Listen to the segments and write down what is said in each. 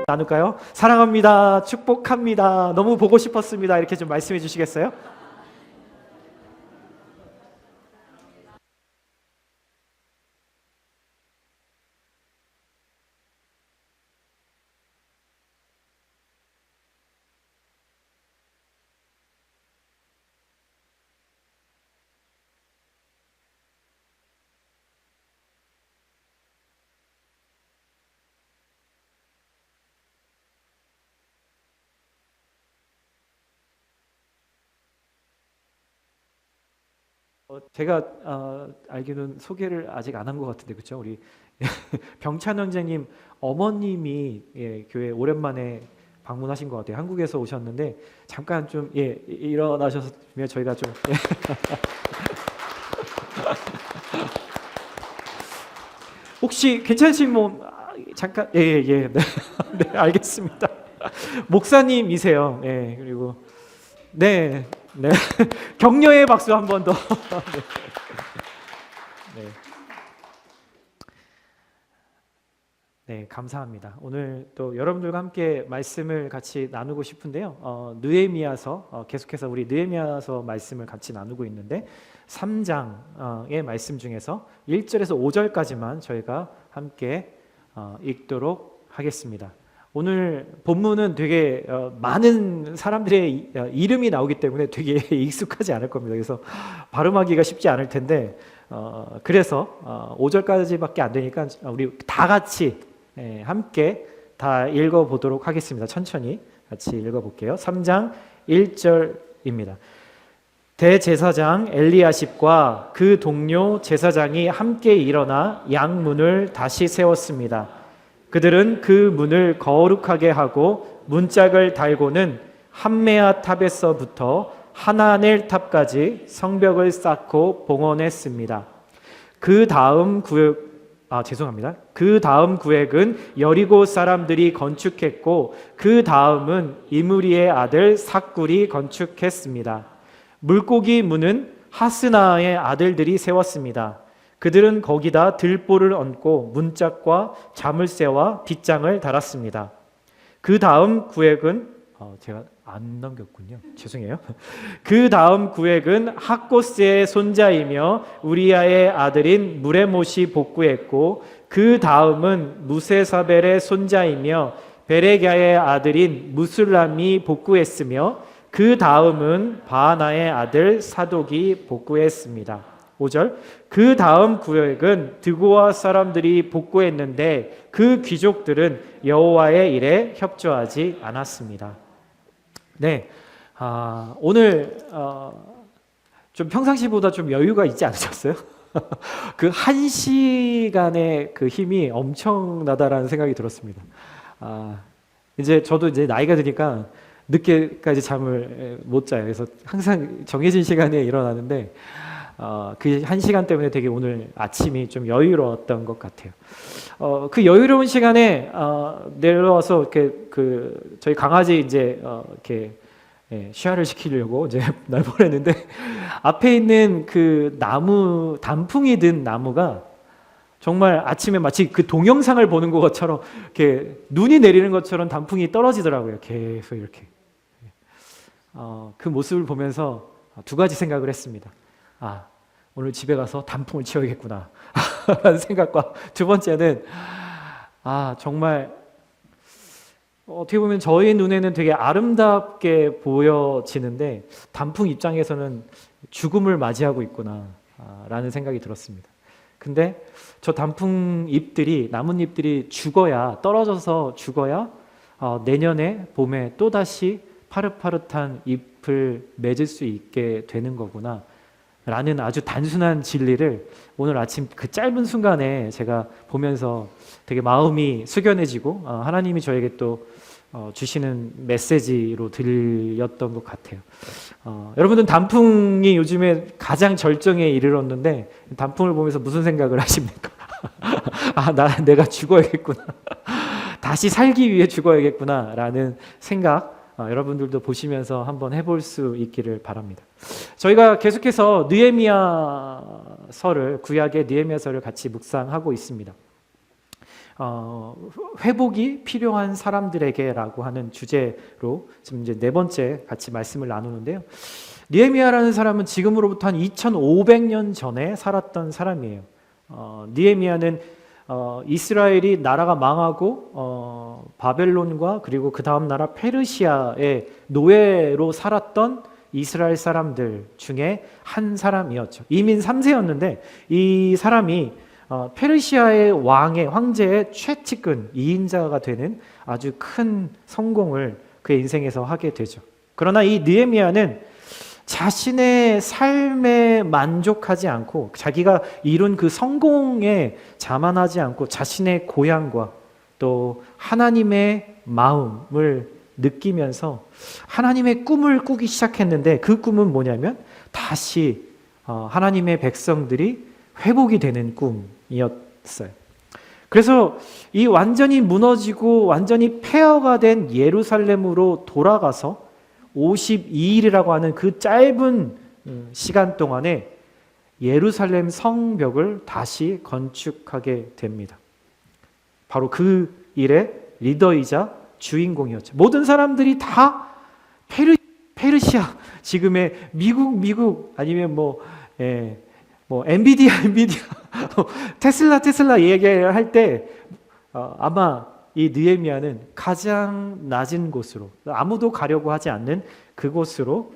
나눌까요? 사랑합니다. 축복합니다. 너무 보고 싶었습니다. 이렇게 좀 말씀해 주시겠어요? 제가 알기로는 소개를 아직 안 한 것 같은데 그렇죠? 우리 병찬 원장님 어머님이 교회 오랜만에 방문하신 것 같아요. 한국에서 오셨는데 잠깐 좀 일어나셨으면 저희가 좀 혹시 괜찮으시면 잠깐 네. 네, 알겠습니다. 목사님이세요. 그리고 네. 격려의 박수 한 번 더. 네. 네, 감사합니다. 오늘 또 여러분들과 함께 말씀을 같이 나누고 싶은데요. 느헤미야서 계속해서 우리 느헤미야서 말씀을 같이 나누고 있는데 3장의 말씀 중에서 1절에서 5절까지만 저희가 함께 읽도록 하겠습니다. 오늘 본문은 되게 많은 사람들의 이름이 나오기 때문에 되게 익숙하지 않을 겁니다. 그래서 발음하기가 쉽지 않을 텐데 그래서 5절까지밖에 안 되니까 우리 다 같이 함께 다 읽어보도록 하겠습니다. 천천히 같이 읽어볼게요. 3장 1절입니다. 대제사장 엘리야십과 그 동료 제사장이 함께 일어나 양문을 다시 세웠습니다. 그들은 그 문을 거룩하게 하고 문짝을 달고는 함메아 탑에서부터 하나넬 탑까지 성벽을 쌓고 봉헌했습니다. 그 다음 구획은 여리고 사람들이 건축했고 그 다음은 이므리의 아들 삭굴이 건축했습니다. 물고기 문은 하스나의 아들들이 세웠습니다. 그들은 거기다 들보를 얹고 문짝과 자물쇠와 빗장을 달았습니다. 그 다음 구획은 제가 안 넘겼군요. 죄송해요. 그 다음 구획은 학고스의 손자이며 우리아의 아들인 무레못이 복구했고 그 다음은 무세사벨의 손자이며 베레갸의 아들인 무술람이 복구했으며 그 다음은 바하나의 아들 사독이 복구했습니다. 5절 그 다음 구역은 드고아 사람들이 복구했는데 그 귀족들은 여호와의 일에 협조하지 않았습니다. 네, 오늘 좀 평상시보다 좀 여유가 있지 않으셨어요? 그 1시간의 그 힘이 엄청나다라는 생각이 들었습니다. 이제 저도 이제 나이가 드니까 늦게까지 잠을 못 자요. 그래서 항상 정해진 시간에 일어나는데 그 1시간 때문에 되게 오늘 아침이 좀 여유로웠던 것 같아요. 그 여유로운 시간에 내려와서 이렇게 저희 강아지 이제 이렇게 쉬아를 시키려고 이제 날 보냈는데 앞에 있는 그 나무 단풍이 든 나무가 정말 아침에 마치 그 동영상을 보는 것처럼 이렇게 눈이 내리는 것처럼 단풍이 떨어지더라고요. 계속 이렇게. 그 모습을 보면서 두 가지 생각을 했습니다. 오늘 집에 가서 단풍을 치워야겠구나 라는 생각과 두 번째는 정말 어떻게 보면 저희 눈에는 되게 아름답게 보여지는데 단풍 입장에서는 죽음을 맞이하고 있구나 라는 생각이 들었습니다. 근데 저 단풍 잎들이 나뭇잎들이 떨어져서 죽어야 내년에 봄에 또다시 파릇파릇한 잎을 맺을 수 있게 되는 거구나 라는 아주 단순한 진리를 오늘 아침 그 짧은 순간에 제가 보면서 되게 마음이 숙연해지고 하나님이 저에게 또 주시는 메시지로 들렸던 것 같아요. 여러분들은 단풍이 요즘에 가장 절정에 이르렀는데 단풍을 보면서 무슨 생각을 하십니까? 내가 죽어야겠구나. 다시 살기 위해 죽어야겠구나 라는 생각 여러분들도 보시면서 한번 해볼 수 있기를 바랍니다. 저희가 계속해서 느헤미야서를 구약의 느헤미야서를 같이 묵상하고 있습니다. 회복이 필요한 사람들에게라고 하는 주제로 지금 이제 네 번째 같이 말씀을 나누는데요. 느헤미야라는 사람은 지금으로부터 한 2500년 전에 살았던 사람이에요. 느헤미야는 이스라엘이 나라가 망하고 바벨론과 그리고 그 다음 나라 페르시아의 노예로 살았던 이스라엘 사람들 중에 한 사람이었죠. 이민 3세였는데 이 사람이 페르시아의 황제의 최측근 2인자가 되는 아주 큰 성공을 그의 인생에서 하게 되죠. 그러나 이 느헤미야는 자신의 삶에 만족하지 않고 자기가 이룬 그 성공에 자만하지 않고 자신의 고향과 또 하나님의 마음을 느끼면서 하나님의 꿈을 꾸기 시작했는데 그 꿈은 뭐냐면 다시 하나님의 백성들이 회복이 되는 꿈이었어요. 그래서 이 완전히 무너지고 완전히 폐허가 된 예루살렘으로 돌아가서 52일이라고 하는 그 짧은 시간 동안에 예루살렘 성벽을 다시 건축하게 됩니다. 바로 그 일의 리더이자 주인공이었죠. 모든 사람들이 다 페르시아, 지금의 미국 아니면 뭐 엔비디아 테슬라 얘기를 할 때 아마 이 느헤미야는 가장 낮은 곳으로, 아무도 가려고 하지 않는 그곳으로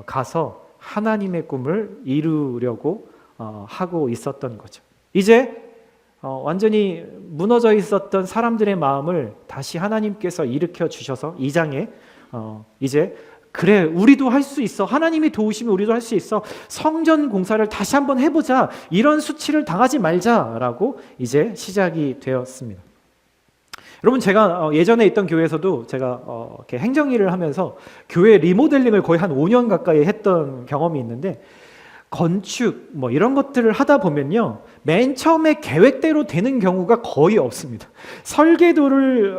가서 하나님의 꿈을 이루려고 하고 있었던 거죠. 이제 완전히 무너져 있었던 사람들의 마음을 다시 하나님께서 일으켜 주셔서 2장에 이제 그래, 우리도 할 수 있어. 하나님이 도우시면 우리도 할 수 있어. 성전 공사를 다시 한번 해보자. 이런 수치를 당하지 말자라고 이제 시작이 되었습니다. 여러분, 제가 예전에 있던 교회에서도 제가 이렇게 행정일을 하면서 교회 리모델링을 거의 한 5년 가까이 했던 경험이 있는데, 건축 뭐 이런 것들을 하다 보면요, 맨 처음에 계획대로 되는 경우가 거의 없습니다. 설계도를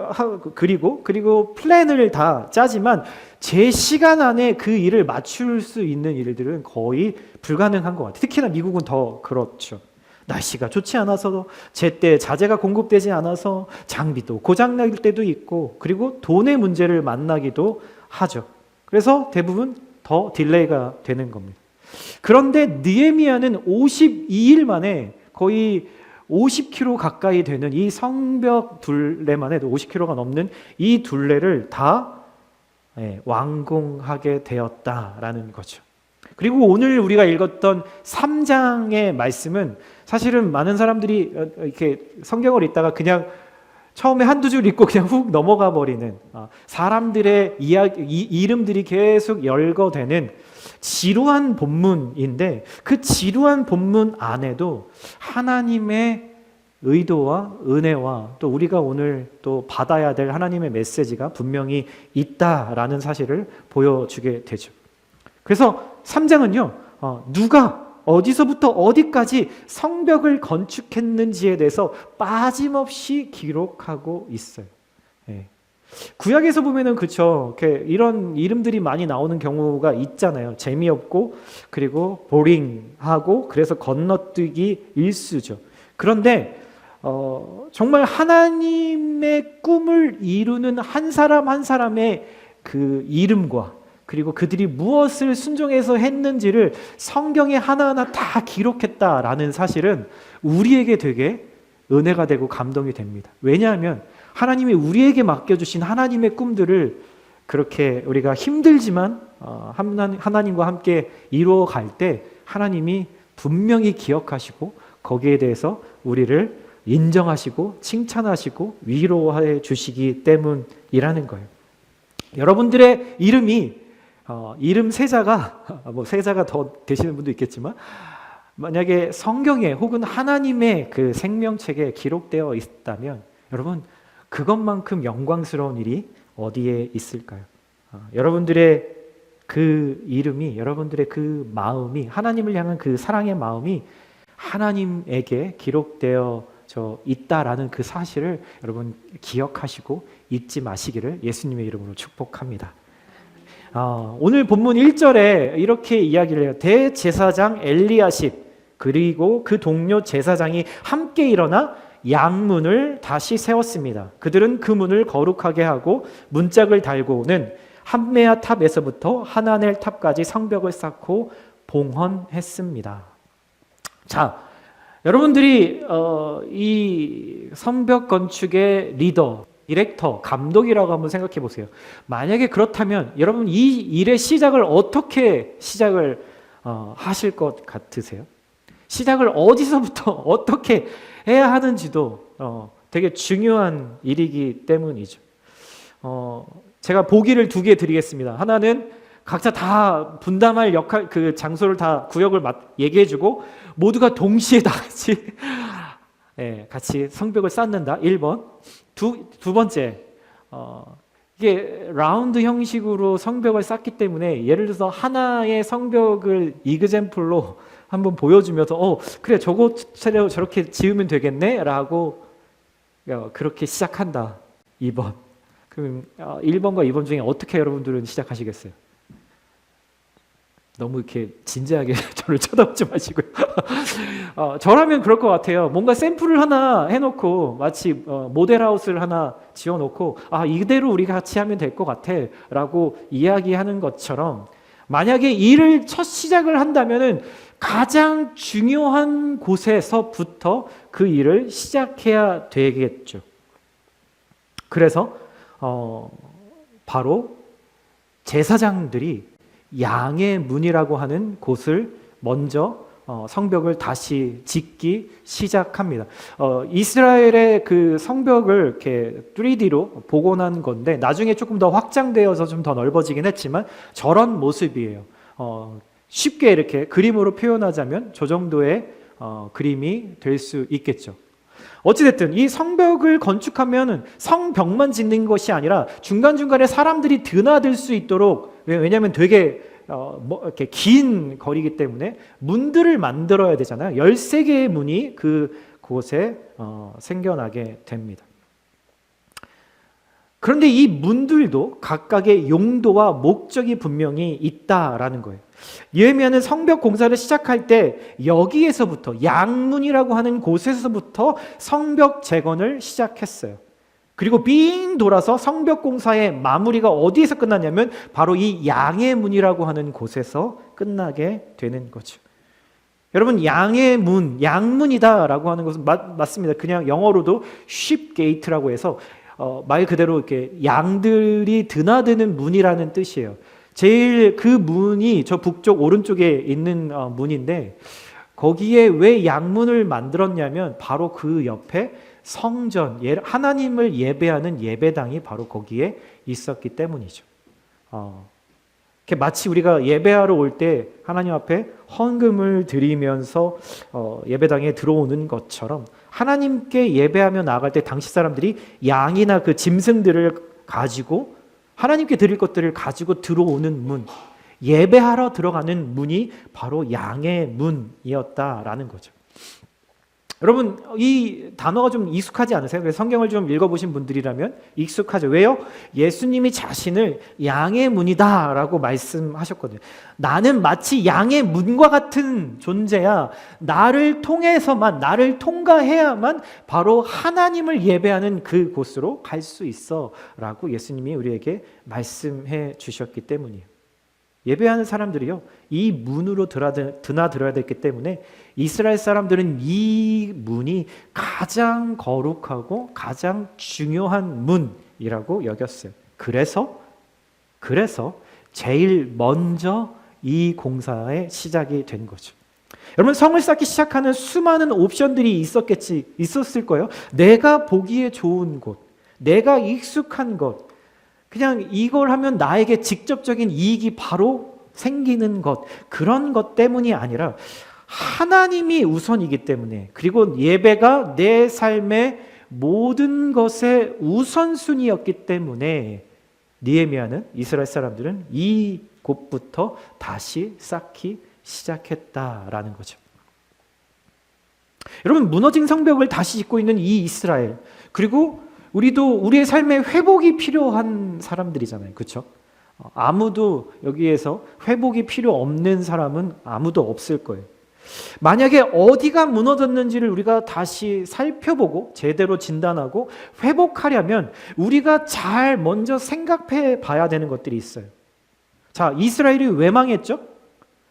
그리고 플랜을 다 짜지만 제 시간 안에 그 일을 맞출 수 있는 일들은 거의 불가능한 것 같아요. 특히나 미국은 더 그렇죠. 날씨가 좋지 않아서, 제때 자재가 공급되지 않아서 장비도 고장날 때도 있고, 그리고 돈의 문제를 만나기도 하죠. 그래서 대부분 더 딜레이가 되는 겁니다. 그런데 느헤미야는 52일 만에 거의 50km 가까이 되는 이 성벽 둘레만 해도 50km가 넘는 이 둘레를 다 완공하게 되었다라는 거죠. 그리고 오늘 우리가 읽었던 3장의 말씀은 사실은 많은 사람들이 이렇게 성경을 읽다가 그냥 처음에 한두 줄 읽고 그냥 훅 넘어가 버리는, 사람들의 이름들이 계속 열거되는 지루한 본문인데, 그 지루한 본문 안에도 하나님의 의도와 은혜와 또 우리가 오늘 또 받아야 될 하나님의 메시지가 분명히 있다라는 사실을 보여주게 되죠. 그래서 3장은요, 누가 어디서부터 어디까지 성벽을 건축했는지에 대해서 빠짐없이 기록하고 있어요. 구약에서 보면은 그쵸, 이런 이름들이 많이 나오는 경우가 있잖아요. 재미없고 그리고 보링하고 그래서 건너뛰기 일수죠. 그런데 정말 하나님의 꿈을 이루는 한 사람 한 사람의 그 이름과 그리고 그들이 무엇을 순종해서 했는지를 성경에 하나하나 다 기록했다라는 사실은 우리에게 되게 은혜가 되고 감동이 됩니다. 왜냐하면 하나님이 우리에게 맡겨주신 하나님의 꿈들을 그렇게 우리가 힘들지만 하나님과 함께 이루어갈 때 하나님이 분명히 기억하시고 거기에 대해서 우리를 인정하시고 칭찬하시고 위로해 주시기 때문이라는 거예요. 여러분들의 이름이 이름 세자가 세자가 더 되시는 분도 있겠지만, 만약에 성경에 혹은 하나님의 그 생명책에 기록되어 있다면 여러분, 그것만큼 영광스러운 일이 어디에 있을까요? 여러분들의 그 이름이, 여러분들의 그 마음이, 하나님을 향한 그 사랑의 마음이 하나님에게 기록되어 있다라는 그 사실을 여러분 기억하시고 잊지 마시기를 예수님의 이름으로 축복합니다. 오늘 본문 1절에 이렇게 이야기를 해요. 대제사장 엘리야십 그리고 그 동료 제사장이 함께 일어나 양문을 다시 세웠습니다. 그들은 그 문을 거룩하게 하고 문짝을 달고는 함메아 탑에서부터 하나넬 탑까지 성벽을 쌓고 봉헌했습니다. 자, 여러분들이 이 성벽 건축의 리더, 디렉터, 감독이라고 한번 생각해 보세요. 만약에 그렇다면 여러분 이 일의 시작을 어떻게 시작을 하실 것 같으세요? 시작을 어디서부터 어떻게 해야 하는지도 되게 중요한 일이기 때문이죠. 제가 보기를 2개 드리겠습니다. 하나는 각자 다 분담할 역할, 그 장소를 다 구역을 얘기해주고 모두가 동시에 다 같이 같이 성벽을 쌓는다. 1번. 두 번째, 이게 라운드 형식으로 성벽을 쌓기 때문에 예를 들어서 하나의 성벽을 이그젬플로 한번 보여주면서 그래 저것처럼 저렇게 지으면 되겠네 라고 그렇게 시작한다. 2번. 그럼 1번과 2번 중에 어떻게 여러분들은 시작하시겠어요? 너무 이렇게 진지하게 저를 쳐다보지 마시고요. 저라면 그럴 것 같아요. 뭔가 샘플을 하나 해놓고 마치 모델하우스를 하나 지어놓고 이대로 우리가 같이 하면 될 것 같아 라고 이야기하는 것처럼 만약에 일을 첫 시작을 한다면은 가장 중요한 곳에서부터 그 일을 시작해야 되겠죠. 그래서 바로 제사장들이 양의 문이라고 하는 곳을 먼저 성벽을 다시 짓기 시작합니다. 이스라엘의 그 성벽을 이렇게 3D로 복원한 건데 나중에 조금 더 확장되어서 좀 더 넓어지긴 했지만 저런 모습이에요. 쉽게 이렇게 그림으로 표현하자면 저 정도의 그림이 될 수 있겠죠. 어찌됐든 이 성벽을 건축하면 성벽만 짓는 것이 아니라 중간중간에 사람들이 드나들 수 있도록, 왜냐하면 되게 이렇게 긴 거리이기 때문에 문들을 만들어야 되잖아요. 13개의 문이 그곳에 생겨나게 됩니다. 그런데 이 문들도 각각의 용도와 목적이 분명히 있다라는 거예요. 예레미야는 성벽 공사를 시작할 때 여기에서부터 양문이라고 하는 곳에서부터 성벽 재건을 시작했어요. 그리고 빙 돌아서 성벽 공사의 마무리가 어디에서 끝났냐면 바로 이 양의 문이라고 하는 곳에서 끝나게 되는 거죠. 여러분 양의 문, 양문이다라고 하는 것은 맞습니다. 그냥 영어로도 sheep gate라고 해서 말 그대로 이렇게 양들이 드나드는 문이라는 뜻이에요. 제일 그 문이 저 북쪽 오른쪽에 있는 문인데 거기에 왜 양문을 만들었냐면 바로 그 옆에 성전, 하나님을 예배하는 예배당이 바로 거기에 있었기 때문이죠. 마치 우리가 예배하러 올 때 하나님 앞에 헌금을 드리면서 예배당에 들어오는 것처럼 하나님께 예배하며 나아갈 때 당시 사람들이 양이나 그 짐승들을 가지고 하나님께 드릴 것들을 가지고 들어오는 문, 예배하러 들어가는 문이 바로 양의 문이었다라는 거죠. 여러분 이 단어가 좀 익숙하지 않으세요? 그래서 성경을 좀 읽어보신 분들이라면 익숙하죠. 왜요? 예수님이 자신을 양의 문이다 라고 말씀하셨거든요. 나는 마치 양의 문과 같은 존재야. 나를 통해서만, 나를 통과해야만 바로 하나님을 예배하는 그 곳으로 갈 수 있어 라고 예수님이 우리에게 말씀해 주셨기 때문이에요. 예배하는 사람들이요, 이 문으로 드나들어야 됐기 때문에 이스라엘 사람들은 이 문이 가장 거룩하고 가장 중요한 문이라고 여겼어요. 그래서 제일 먼저 이 공사의 시작이 된 거죠. 여러분 성을 쌓기 시작하는 수많은 옵션들이 있었을 거예요. 내가 보기에 좋은 곳, 내가 익숙한 것, 그냥 이걸 하면 나에게 직접적인 이익이 바로 생기는 것, 그런 것 때문이 아니라 하나님이 우선이기 때문에, 그리고 예배가 내 삶의 모든 것의 우선순위였기 때문에 느헤미야는, 이스라엘 사람들은 이 곳부터 다시 쌓기 시작했다라는 거죠. 여러분 무너진 성벽을 다시 짓고 있는 이 이스라엘, 그리고 우리도 우리의 삶에 회복이 필요한 사람들이잖아요. 그렇죠? 아무도 여기에서 회복이 필요 없는 사람은 아무도 없을 거예요. 만약에 어디가 무너졌는지를 우리가 다시 살펴보고 제대로 진단하고 회복하려면 우리가 잘 먼저 생각해 봐야 되는 것들이 있어요. 자, 이스라엘이 왜 망했죠?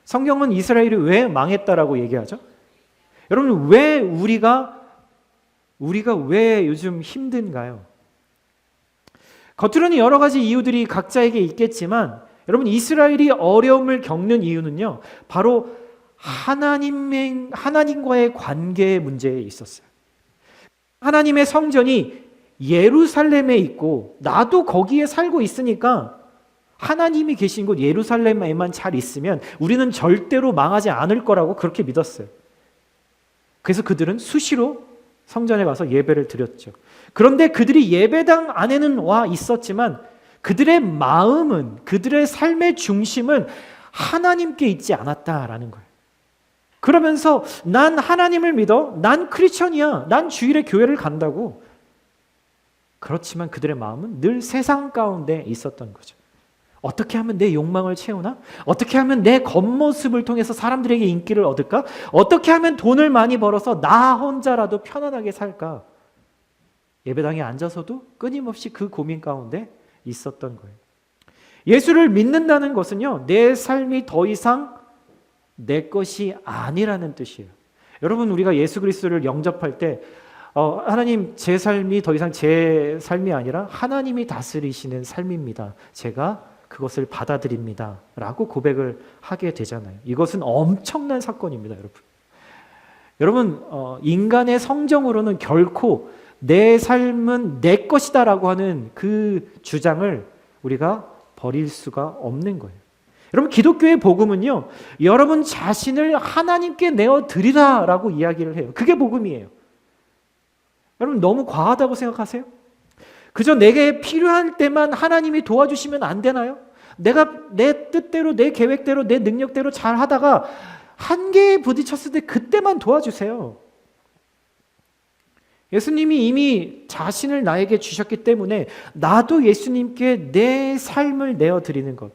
성경은 이스라엘이 왜 망했다라고 얘기하죠? 여러분, 왜 우리가 왜 요즘 힘든가요? 겉으로는 여러 가지 이유들이 각자에게 있겠지만 여러분, 이스라엘이 어려움을 겪는 이유는요, 바로 하나님과의 관계의 문제에 있었어요. 하나님의 성전이 예루살렘에 있고 나도 거기에 살고 있으니까 하나님이 계신 곳 예루살렘에만 잘 있으면 우리는 절대로 망하지 않을 거라고 그렇게 믿었어요. 그래서 그들은 수시로 성전에 가서 예배를 드렸죠. 그런데 그들이 예배당 안에는 와 있었지만 그들의 마음은, 그들의 삶의 중심은 하나님께 있지 않았다라는 거예요. 그러면서 난 하나님을 믿어, 난 크리스천이야, 난 주일에 교회를 간다고. 그렇지만 그들의 마음은 늘 세상 가운데 있었던 거죠. 어떻게 하면 내 욕망을 채우나? 어떻게 하면 내 겉모습을 통해서 사람들에게 인기를 얻을까? 어떻게 하면 돈을 많이 벌어서 나 혼자라도 편안하게 살까? 예배당에 앉아서도 끊임없이 그 고민 가운데 있었던 거예요. 예수를 믿는다는 것은요, 내 삶이 더 이상 내 것이 아니라는 뜻이에요. 여러분, 우리가 예수 그리스도를 영접할 때 하나님, 제 삶이 더 이상 제 삶이 아니라 하나님이 다스리시는 삶입니다. 제가 그것을 받아들입니다. 라고 고백을 하게 되잖아요. 이것은 엄청난 사건입니다, 여러분. 여러분, 인간의 성정으로는 결코 내 삶은 내 것이다 라고 하는 그 주장을 우리가 버릴 수가 없는 거예요. 여러분, 기독교의 복음은요, 여러분 자신을 하나님께 내어드리라 라고 이야기를 해요. 그게 복음이에요. 여러분, 너무 과하다고 생각하세요? 그저 내게 필요할 때만 하나님이 도와주시면 안 되나요? 내가 내 뜻대로, 내 계획대로, 내 능력대로 잘 하다가 한계에 부딪혔을 때 그때만 도와주세요. 예수님이 이미 자신을 나에게 주셨기 때문에 나도 예수님께 내 삶을 내어드리는 것,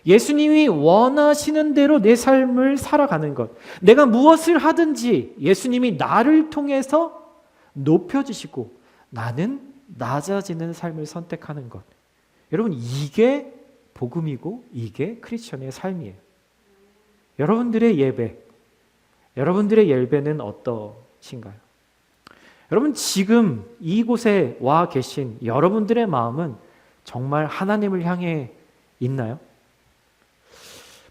예수님이 원하시는 대로 내 삶을 살아가는 것, 내가 무엇을 하든지 예수님이 나를 통해서 높여주시고 나는 낮아지는 삶을 선택하는 것. 여러분, 이게 복음이고 이게 크리스천의 삶이에요. 여러분들의 예배는 어떠신가요? 여러분, 지금 이곳에 와 계신 여러분들의 마음은 정말 하나님을 향해 있나요?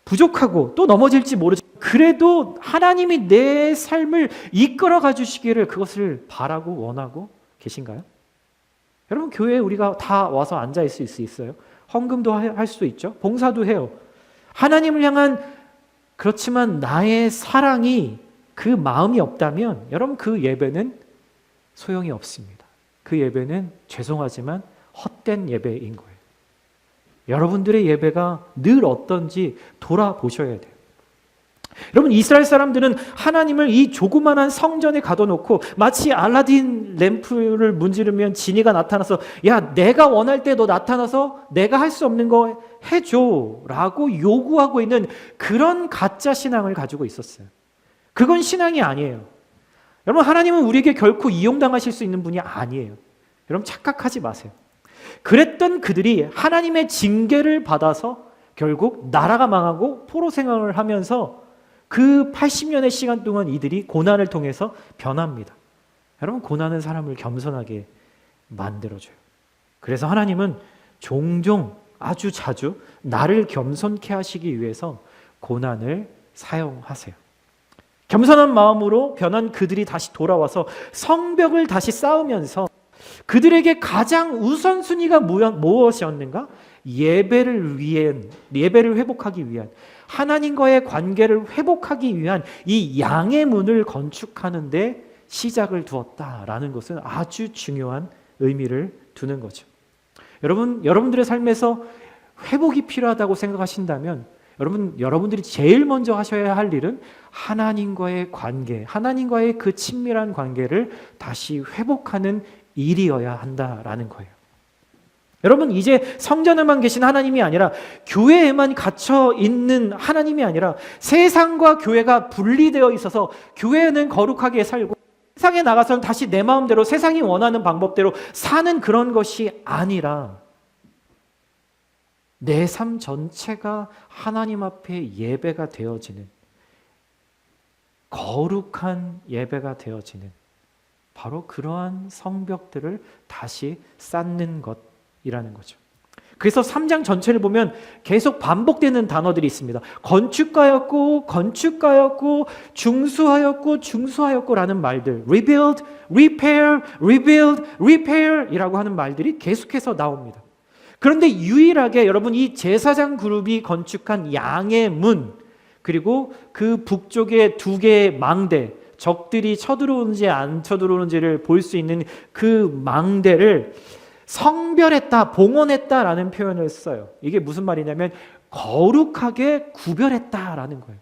부족하고 또 넘어질지 모르지만 그래도 하나님이 내 삶을 이끌어 가주시기를 그것을 바라고 원하고 계신가요? 여러분, 교회에 우리가 다 와서 앉아 있을 수 있어요. 헌금도 할 수도 있죠. 봉사도 해요. 하나님을 향한, 그렇지만 나의 사랑이, 그 마음이 없다면 여러분, 그 예배는 소용이 없습니다. 그 예배는 죄송하지만 헛된 예배인 거예요. 여러분들의 예배가 늘 어떤지 돌아보셔야 돼요. 여러분, 이스라엘 사람들은 하나님을 이 조그만한 성전에 가둬놓고 마치 알라딘 램프를 문지르면 지니가 나타나서 야, 내가 원할 때 너 나타나서 내가 할 수 없는 거 해줘 라고 요구하고 있는 그런 가짜 신앙을 가지고 있었어요. 그건 신앙이 아니에요. 여러분, 하나님은 우리에게 결코 이용당하실 수 있는 분이 아니에요. 여러분, 착각하지 마세요. 그랬던 그들이 하나님의 징계를 받아서 결국 나라가 망하고 포로 생활을 하면서 그 80년의 시간 동안 이들이 고난을 통해서 변합니다. 여러분, 고난은 사람을 겸손하게 만들어줘요. 그래서 하나님은 종종, 아주 자주 나를 겸손케 하시기 위해서 고난을 사용하세요. 겸손한 마음으로 변한 그들이 다시 돌아와서 성벽을 다시 쌓으면서 그들에게 가장 우선순위가 무엇이었는가? 예배를 회복하기 위한, 하나님과의 관계를 회복하기 위한 이 양의 문을 건축하는 데 시작을 두었다라는 것은 아주 중요한 의미를 두는 거죠. 여러분들의 삶에서 회복이 필요하다고 생각하신다면 여러분들이 제일 먼저 하셔야 할 일은 하나님과의 관계, 하나님과의 그 친밀한 관계를 다시 회복하는 일이어야 한다라는 거예요. 여러분, 이제 성전에만 계신 하나님이 아니라 교회에만 갇혀 있는 하나님이 아니라 세상과 교회가 분리되어 있어서 교회는 거룩하게 살고 세상에 나가서는 다시 내 마음대로 세상이 원하는 방법대로 사는 그런 것이 아니라 내 삶 전체가 하나님 앞에 예배가 되어지는, 거룩한 예배가 되어지는 바로 그러한 성벽들을 다시 쌓는 것이라는 거죠. 그래서 3장 전체를 보면 계속 반복되는 단어들이 있습니다. 건축가였고, 건축가였고, 중수하였고, 중수하였고라는 말들, rebuild, repair, rebuild, repair 이라고 하는 말들이 계속해서 나옵니다. 그런데 유일하게 여러분, 이 제사장 그룹이 건축한 양의 문, 그리고 그 북쪽에 2개의 망대, 적들이 쳐들어오는지 안 쳐들어오는지를 볼 수 있는 그 망대를 성별했다, 봉헌했다라는 표현을 써요. 이게 무슨 말이냐면 거룩하게 구별했다라는 거예요.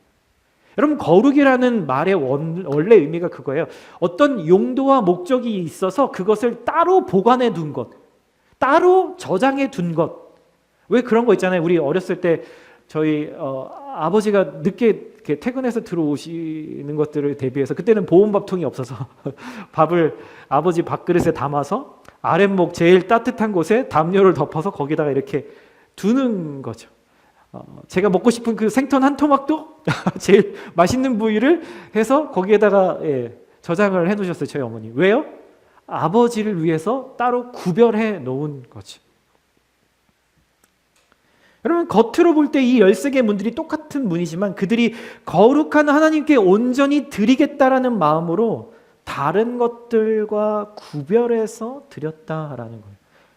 여러분, 거룩이라는 말의 원래 의미가 그거예요. 어떤 용도와 목적이 있어서 그것을 따로 보관해 둔 것, 따로 저장해 둔 것. 왜 그런 거 있잖아요. 우리 어렸을 때 저희 아버지가 늦게 이렇게 퇴근해서 들어오시는 것들을 대비해서, 그때는 보온밥통이 없어서 밥을 아버지 밥그릇에 담아서 아랫목 제일 따뜻한 곳에 담요를 덮어서 거기다가 이렇게 두는 거죠. 제가 먹고 싶은 그 생선 한 토막도 제일 맛있는 부위를 해서 거기에다가 저장을 해놓으셨어요, 저희 어머니. 왜요? 아버지를 위해서 따로 구별해 놓은 거죠. 여러분, 겉으로 볼 때 이 13개의 문들이 똑같은 문이지만 그들이 거룩한 하나님께 온전히 드리겠다라는 마음으로 다른 것들과 구별해서 드렸다라는 거예요.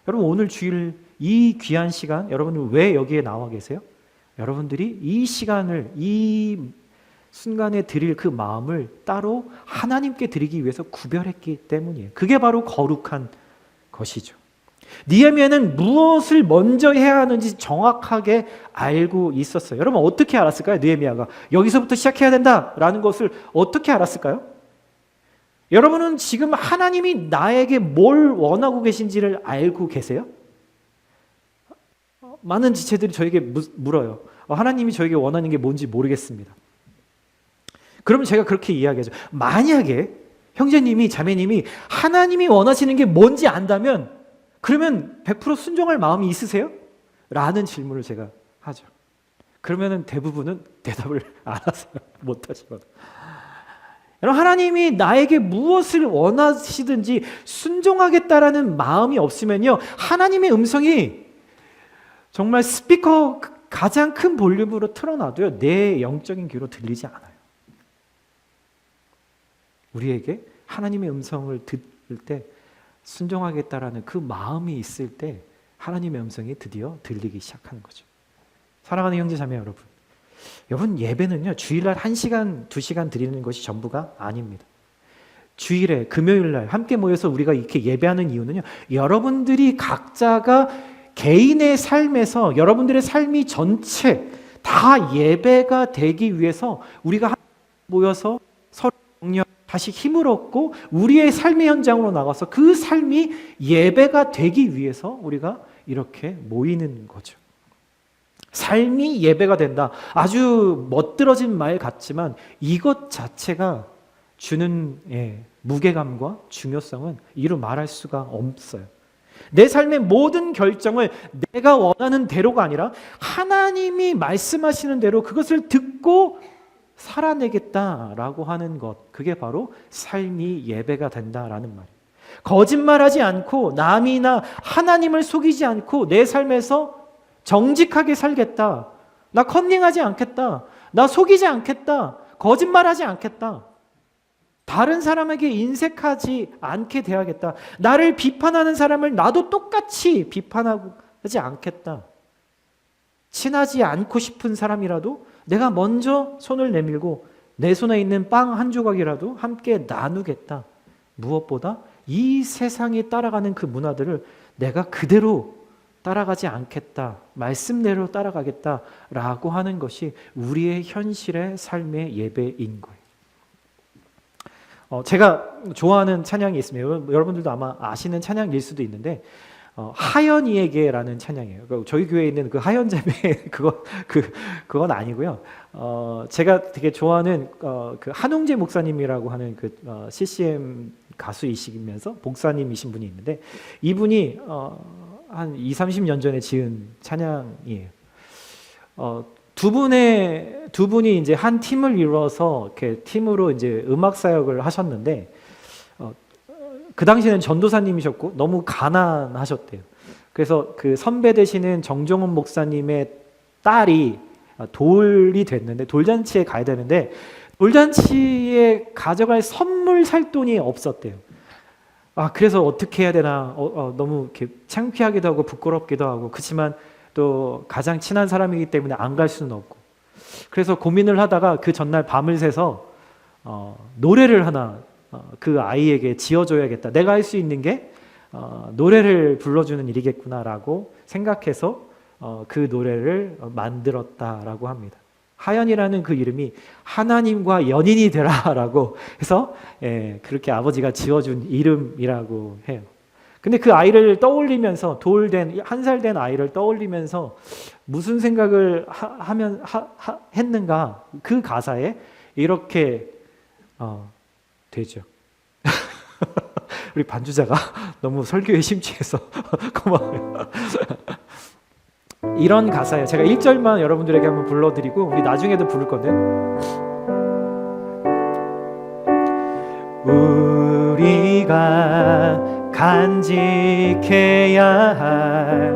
여러분, 오늘 주일 이 귀한 시간, 여러분은 왜 여기에 나와 계세요? 여러분들이 이 시간을, 이 순간에 드릴 그 마음을 따로 하나님께 드리기 위해서 구별했기 때문이에요. 그게 바로 거룩한 것이죠. 느헤미야는 무엇을 먼저 해야 하는지 정확하게 알고 있었어요. 여러분, 어떻게 알았을까요? 느헤미야가 여기서부터 시작해야 된다라는 것을 어떻게 알았을까요? 여러분은 지금 하나님이 나에게 뭘 원하고 계신지를 알고 계세요? 많은 지체들이 저에게 물어요. 하나님이 저에게 원하는 게 뭔지 모르겠습니다. 그러면 제가 그렇게 이야기하죠. 만약에 형제님이, 자매님이 하나님이 원하시는 게 뭔지 안다면 그러면 100% 순종할 마음이 있으세요? 라는 질문을 제가 하죠. 그러면 대부분은 대답을 안 하세요. 못 하시거든요. 여러분, 하나님이 나에게 무엇을 원하시든지 순종하겠다라는 마음이 없으면요, 하나님의 음성이 정말 스피커 가장 큰 볼륨으로 틀어놔도요, 내 영적인 귀로 들리지 않아요. 우리에게 하나님의 음성을 들을 때 순종하겠다라는 그 마음이 있을 때 하나님의 음성이 드디어 들리기 시작하는 거죠. 사랑하는 형제 자매 여러분, 예배는요, 주일날 1시간, 2시간 드리는 것이 전부가 아닙니다. 주일에, 금요일날 함께 모여서 우리가 이렇게 예배하는 이유는요, 여러분들이 각자가 개인의 삶에서 여러분들의 삶이 전체 다 예배가 되기 위해서 우리가 모여서 서로 격려, 다시 힘을 얻고 우리의 삶의 현장으로 나가서 그 삶이 예배가 되기 위해서 우리가 이렇게 모이는 거죠. 삶이 예배가 된다. 아주 멋들어진 말 같지만 이것 자체가 주는 무게감과 중요성은 이루 말할 수가 없어요. 내 삶의 모든 결정을 내가 원하는 대로가 아니라 하나님이 말씀하시는 대로 그것을 듣고 살아내겠다라고 하는 것, 그게 바로 삶이 예배가 된다라는 말이에요. 거짓말하지 않고 남이나 하나님을 속이지 않고 내 삶에서 정직하게 살겠다. 나 컨닝하지 않겠다. 나 속이지 않겠다. 거짓말하지 않겠다. 다른 사람에게 인색하지 않게 대하겠다. 나를 비판하는 사람을 나도 똑같이 비판하지 않겠다. 친하지 않고 싶은 사람이라도 내가 먼저 손을 내밀고 내 손에 있는 빵 한 조각이라도 함께 나누겠다. 무엇보다 이 세상이 따라가는 그 문화들을 내가 그대로 따라가지 않겠다. 말씀대로 따라가겠다라고 하는 것이 우리의 현실의 삶의 예배인 거예요. 제가 좋아하는 찬양이 있습니다. 여러분들도 아마 아시는 찬양일 수도 있는데 하연이에게라는 찬양이에요. 저희 교회에 있는 그 하연자매 그건 아니고요. 제가 되게 좋아하는 그 한웅재 목사님이라고 하는 그 CCM 가수이시면서 목사님이신 분이 있는데 이분이 한 20-30년 전에 지은 찬양이에요. 두 분이 이제 한 팀을 이루어서 이렇게 팀으로 이제 음악 사역을 하셨는데 그 당시에는 전도사님이셨고 너무 가난하셨대요. 그래서 그 선배 되시는 정종훈 목사님의 딸이 돌이 됐는데 돌잔치에 가야 되는데 돌잔치에 가져갈 선물 살 돈이 없었대요. 그래서 어떻게 해야 되나 너무 이렇게 창피하기도 하고 부끄럽기도 하고 그렇지만 또 가장 친한 사람이기 때문에 안 갈 수는 없고 그래서 고민을 하다가 그 전날 밤을 새서 노래를 하나 그 아이에게 지어줘야겠다. 내가 할 수 있는 게 노래를 불러주는 일이겠구나라고 생각해서 그 노래를 만들었다라고 합니다. 하연이라는 그 이름이 하나님과 연인이 되라라고 해서 그렇게 아버지가 지어준 이름이라고 해요. 근데 그 아이를 떠올리면서 한 살 된 아이를 떠올리면서 무슨 생각을 했는가 그 가사에 이렇게 되죠. 우리 반주자가 너무 설교에 심취해서 고마워요. 이런 가사예요. 제가 1절만 여러분들에게 한번 불러드리고 우리 나중에도 부를 건데 우리가 간직해야 할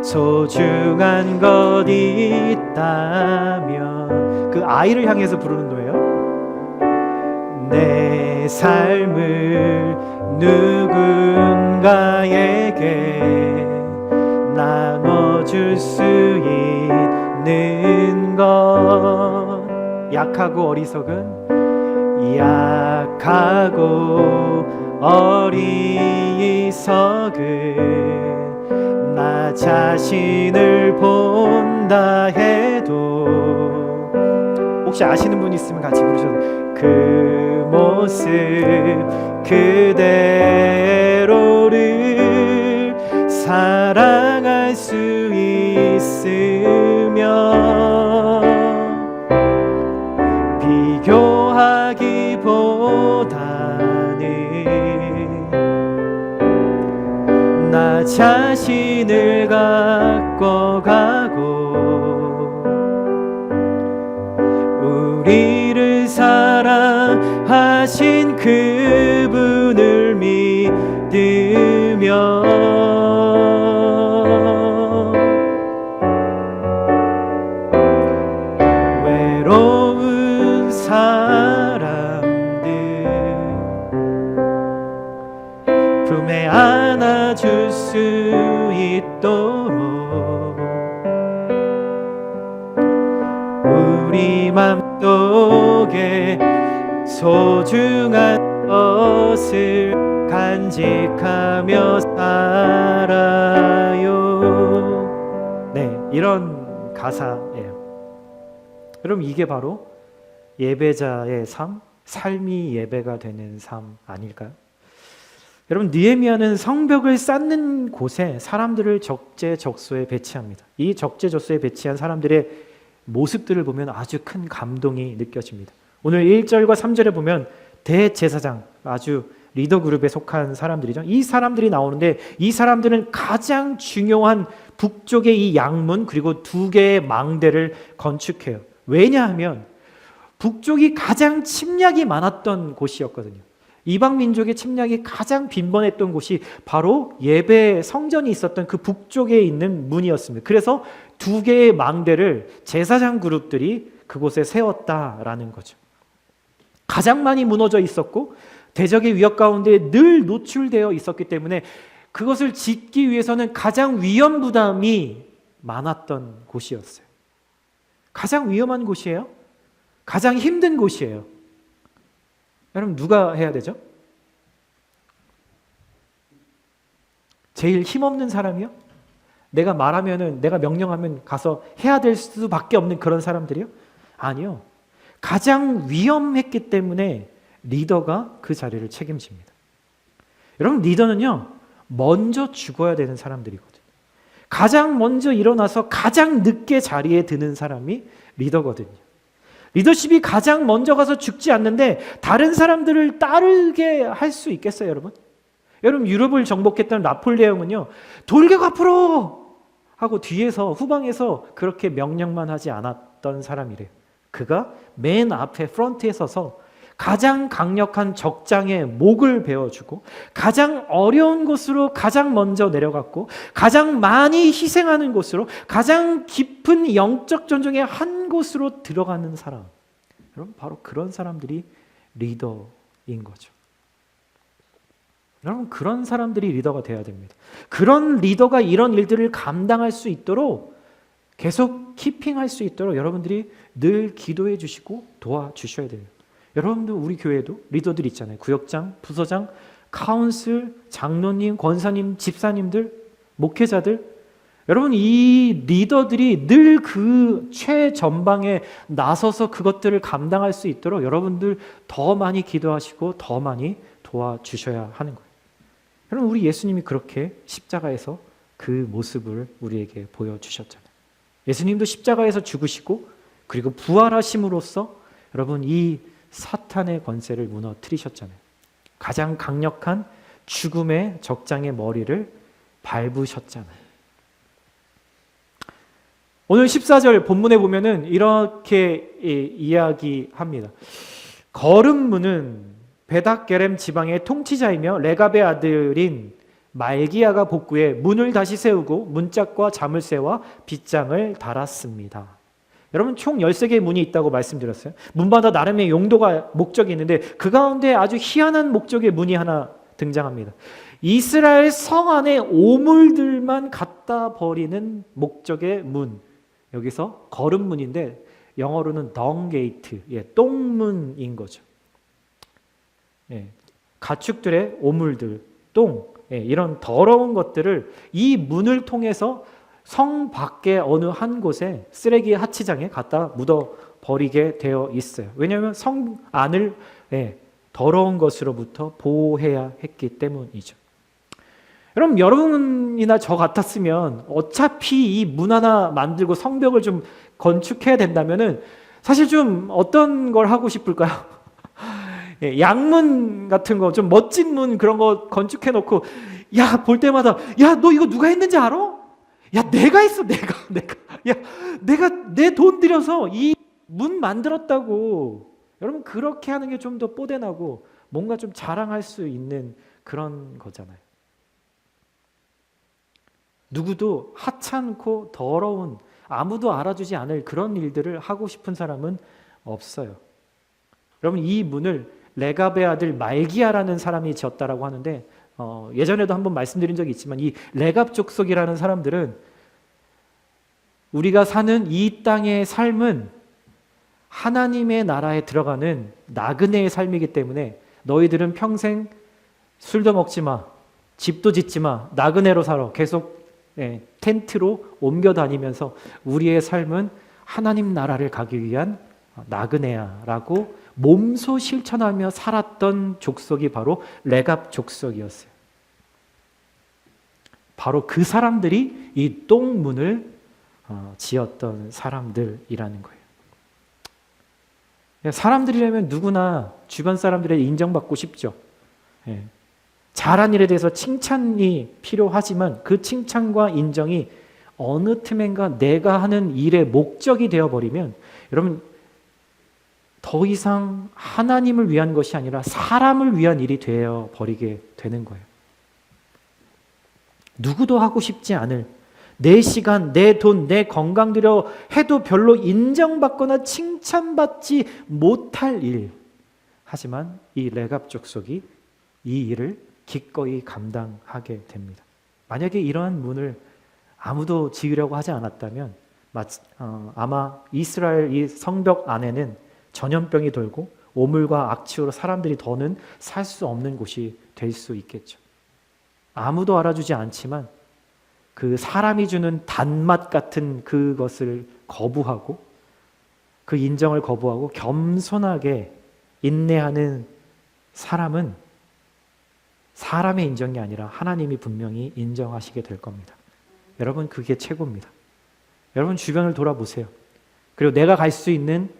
소중한 것 있다면 그 아이를 향해서 부르는 노예요. 내 삶을 누군가에게 나눠줄 수 있는 것 약하고 어리석은 나 자신을 본다 해도 혹시 아시는 분 있으면 같이 부르셔도 그 모습 그대로를 사랑할 수 있으며 비교하기보다는 나 자신을 갖고 가고 우리를 사랑하신 그분을 믿으며 외로운 사람들 품에 안아줄 수 있도록 우리 맘속에 소중한 것을 간직하며 살아요. 네, 이런 가사예요. 여러분 이게 바로 예배자의 삶이 예배가 되는 삶 아닐까요? 여러분 느헤미야는 성벽을 쌓는 곳에 사람들을 적재적소에 배치합니다. 이 적재적소에 배치한 사람들의 모습들을 보면 아주 큰 감동이 느껴집니다. 오늘 1절과 3절에 보면 대제사장, 아주 리더 그룹에 속한 사람들이죠. 이 사람들이 나오는데 이 사람들은 가장 중요한 북쪽의 이 양문 그리고 2개의 망대를 건축해요. 왜냐하면 북쪽이 가장 침략이 많았던 곳이었거든요. 이방 민족의 침략이 가장 빈번했던 곳이 바로 예배 성전이 있었던 그 북쪽에 있는 문이었습니다. 그래서 2개의 망대를 제사장 그룹들이 그곳에 세웠다라는 거죠. 가장 많이 무너져 있었고 대적의 위협 가운데 늘 노출되어 있었기 때문에 그것을 짓기 위해서는 가장 위험 부담이 많았던 곳이었어요. 가장 위험한 곳이에요. 가장 힘든 곳이에요. 여러분 누가 해야 되죠? 제일 힘없는 사람이요? 내가 말하면은 내가 명령하면 가서 해야 될 수밖에 없는 그런 사람들이요? 아니요. 가장 위험했기 때문에 리더가 그 자리를 책임집니다. 여러분 리더는요 먼저 죽어야 되는 사람들이거든요. 가장 먼저 일어나서 가장 늦게 자리에 드는 사람이 리더거든요. 리더십이 가장 먼저 가서 죽지 않는데 다른 사람들을 따르게 할 수 있겠어요, 여러분? 여러분, 유럽을 정복했던 나폴레옹은요, 돌격 앞으로! 하고 뒤에서, 후방에서 그렇게 명령만 하지 않았던 사람이래요. 그가 맨 앞에 프런트에 서서 가장 강력한 적장의 목을 베어주고 가장 어려운 곳으로 가장 먼저 내려갔고 가장 많이 희생하는 곳으로 가장 깊은 영적 전쟁의 한 곳으로 들어가는 사람. 여러분, 바로 그런 사람들이 리더인 거죠. 여러분, 그런 사람들이 리더가 되어야 됩니다. 그런 리더가 이런 일들을 감당할 수 있도록 계속 키핑할 수 있도록 여러분들이 늘 기도해 주시고 도와주셔야 돼요. 여러분들, 우리 교회에도 리더들 있잖아요. 구역장, 부서장, 카운슬, 장로님, 권사님, 집사님들, 목회자들. 여러분, 이 리더들이 늘 그 최전방에 나서서 그것들을 감당할 수 있도록 여러분들 더 많이 기도하시고 더 많이 도와주셔야 하는 거예요. 여러분, 우리 예수님이 그렇게 십자가에서 그 모습을 우리에게 보여주셨잖아요. 예수님도 십자가에서 죽으시고 그리고 부활하심으로써 여러분, 이 사탄의 권세를 무너뜨리셨잖아요. 가장 강력한 죽음의 적장의 머리를 밟으셨잖아요. 오늘 14절 본문에 보면은 이렇게 이야기합니다. 거름문은 베닥게렘 지방의 통치자이며 레갑의 아들인 말기야가 복구해 문을 다시 세우고 문짝과 자물쇠와 빗장을 달았습니다. 여러분, 총 13개의 문이 있다고 말씀드렸어요. 문마다 나름의 용도가, 목적이 있는데 그 가운데 아주 희한한 목적의 문이 하나 등장합니다. 이스라엘 성 안에 오물들만 갖다 버리는 목적의 문. 여기서 거름문인데 영어로는 dung gate, 똥문인 거죠. 가축들의 오물들, 똥, 이런 더러운 것들을 이 문을 통해서 성 밖의 어느 한 곳에 쓰레기 하치장에 갖다 묻어 버리게 되어 있어요. 왜냐하면 성 안을 더러운 것으로부터 보호해야 했기 때문이죠. 여러분, 여러분이나 저 같았으면 어차피 이 문 하나 만들고 성벽을 좀 건축해야 된다면은 사실 좀 어떤 걸 하고 싶을까요? 양문 같은 거, 좀 멋진 문 그런 거 건축해 놓고, 야, 볼 때마다, 야, 너 이거 누가 했는지 알아? 야, 내가 했어, 내가 내 돈 들여서 이 문 만들었다고. 여러분, 그렇게 하는 게 좀 더 뽀대나고 뭔가 좀 자랑할 수 있는 그런 거잖아요. 누구도 하찮고 더러운, 아무도 알아주지 않을 그런 일들을 하고 싶은 사람은 없어요. 여러분, 이 문을 레갑의 아들 말기야라는 사람이 지었다라고 하는데, 예전에도 한번 말씀드린 적이 있지만 이 레갑 족속이라는 사람들은 우리가 사는 이 땅의 삶은 하나님의 나라에 들어가는 나그네의 삶이기 때문에 너희들은 평생 술도 먹지 마, 집도 짓지 마, 나그네로 살아. 계속 텐트로 옮겨 다니면서 우리의 삶은 하나님 나라를 가기 위한 나그네야 라고 몸소 실천하며 살았던 족속이 바로 레갑 족속이었어요. 바로 그 사람들이 이 똥문을 지었던 사람들이라는 거예요. 사람들이라면 누구나 주변 사람들의 인정받고 싶죠. 잘한 일에 대해서 칭찬이 필요하지만 그 칭찬과 인정이 어느 틈엔가 내가 하는 일의 목적이 되어버리면 여러분, 더 이상 하나님을 위한 것이 아니라 사람을 위한 일이 되어버리게 되는 거예요. 누구도 하고 싶지 않을, 내 시간, 내 돈, 내 건강 들여 해도 별로 인정받거나 칭찬받지 못할 일. 하지만 이 레갑 족속이 이 일을 기꺼이 감당하게 됩니다. 만약에 이러한 문을 아무도 지으려고 하지 않았다면 아마 이스라엘 이 성벽 안에는 전염병이 돌고 오물과 악취로 사람들이 더는 살 수 없는 곳이 될 수 있겠죠. 아무도 알아주지 않지만 그 사람이 주는 단맛 같은 그것을 거부하고 그 인정을 거부하고 겸손하게 인내하는 사람은 사람의 인정이 아니라 하나님이 분명히 인정하시게 될 겁니다. 여러분, 그게 최고입니다. 여러분, 주변을 돌아보세요. 그리고 내가 갈 수 있는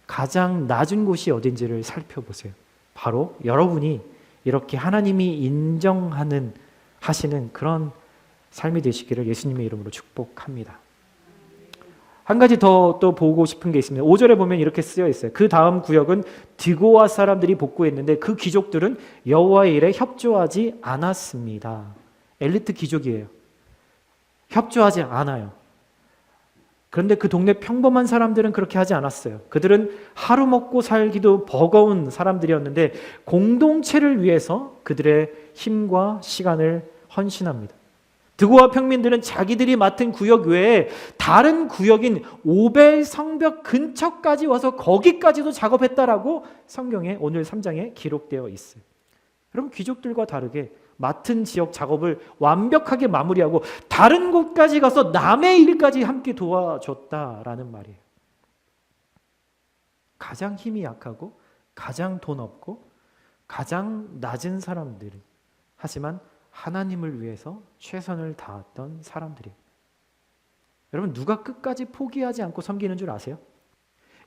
가장 낮은 곳이 어딘지를 살펴보세요. 바로 여러분이 이렇게 하나님이 하시는 그런 삶이 되시기를 예수님의 이름으로 축복합니다. 한 가지 더 또 보고 싶은 게 있습니다. 5절에 보면 이렇게 쓰여 있어요. 그 다음 구역은 드고아 사람들이 복구했는데 그 귀족들은 여호와의 일에 협조하지 않았습니다. 엘리트 귀족이에요. 협조하지 않아요. 그런데 그 동네 평범한 사람들은 그렇게 하지 않았어요. 그들은 하루 먹고 살기도 버거운 사람들이었는데 공동체를 위해서 그들의 힘과 시간을 헌신합니다. 드고아 평민들은 자기들이 맡은 구역 외에 다른 구역인 오벨 성벽 근처까지 와서 거기까지도 작업했다라고 성경에 오늘 3장에 기록되어 있어요. 여러분, 귀족들과 다르게 맡은 지역 작업을 완벽하게 마무리하고 다른 곳까지 가서 남의 일까지 함께 도와줬다라는 말이에요. 가장 힘이 약하고 가장 돈 없고 가장 낮은 사람들, 하지만 하나님을 위해서 최선을 다했던 사람들이에요. 여러분, 누가 끝까지 포기하지 않고 섬기는 줄 아세요?